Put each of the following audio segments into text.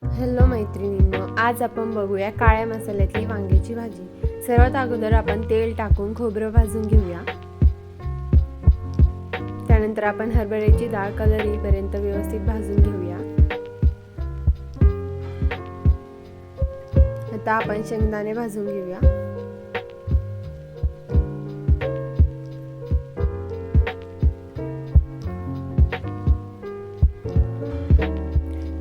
Hello मैत्रिणींनो, आज आपण बघूया काळ्या मसाल्यातली वांग्याची भाजी। सर्वात अगोदर आपण तेल टाकून खोबरं भाजून घेऊया। त्यानंतर आपण हरभऱ्याची डाळ कलर येईपर्यंत व्यवस्थित भाजून घेऊया। आता आपण शेंगदाणे भाजून घेऊया।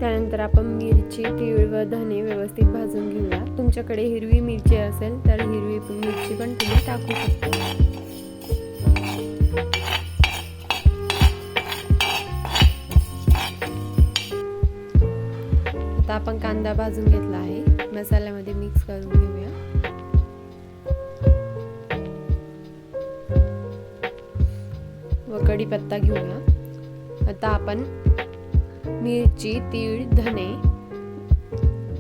त्यानंतर आपण मिरची, तीळ व धने व्यवस्थित भाजून घेऊया। तुमच्याकडे हिरवी मिरची असेल तर हिरवी मिरची पण तुम्ही टाकू शकता। आता आपण कांदा भाजून घेतला आहे, मसाल्यामध्ये मिक्स करून घेऊया। व कढीपत्ता घेऊया। आता आपण मिरची, तीळ, धने,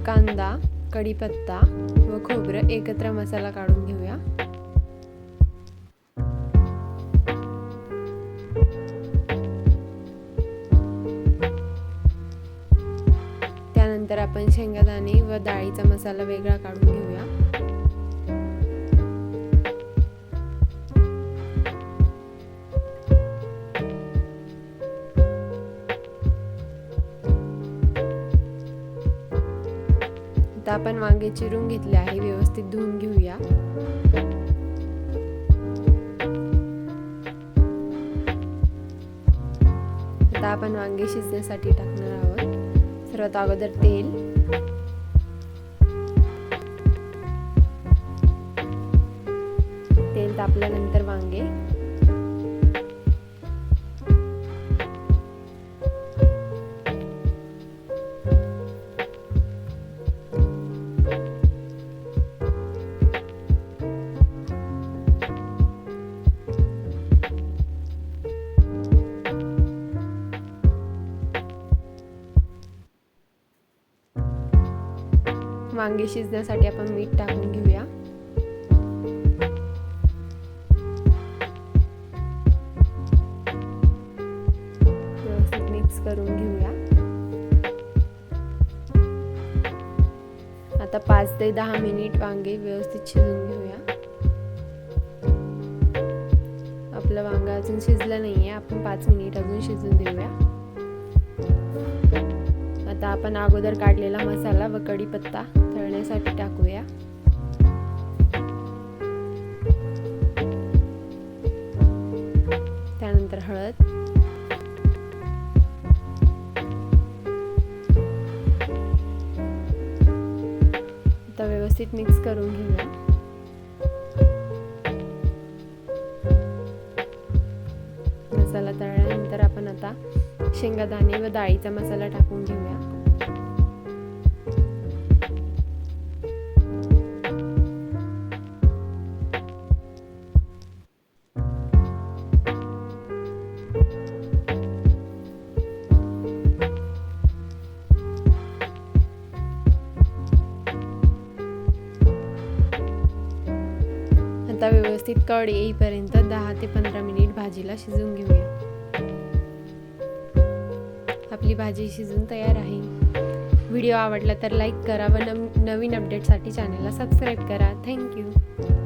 कांदा, कढीपत्ता व खोबरं एकत्र मसाला काढून घेऊया। त्यानंतर आपण शेंगदाणे व डाळीचा मसाला वेगळा काढून घेऊया। आता आपण वांगे चिरून घेतले आहे, व्यवस्थित धुवून घेऊया। आता आपण वांगे शिजण्यासाठी टाकणार आहोत। सर्वात अगोदर तेल, तेल तापल्यानंतर वांगे, वांगे शिजण्यासाठी आपण मीठ टाकून घेऊया। व्यवस्थित मिक्स करून घेऊया। आता 5 ते 10 मिनिट वांगे व्यवस्थित शिजवून घेऊया। आपलं वांगा अजून शिजलं नाहीये, आपण 5 मिनिट अजून शिजून देऊया। आता आपण अगोदर काढलेला मसाला व कढीपत्ता तळण्यासाठी टाकूया। त्यानंतर हळद, आता व्यवस्थित मिक्स करून घेऊया। मसाला तळल्यानंतर आपण आता शेंगदाणे व डाळीचा मसाला टाकून घेऊया। आता व्यवस्थित कढ येईपर्यंत 10 ते 15 मिनिट भाजीला शिजवून घेऊया। आपली भाजी शिजून तयार आहे। व्हिडिओ आवडला तर लाईक करा व नवीन अपडेटसाठी चॅनलला सबस्क्राईब करा। थँक्यू।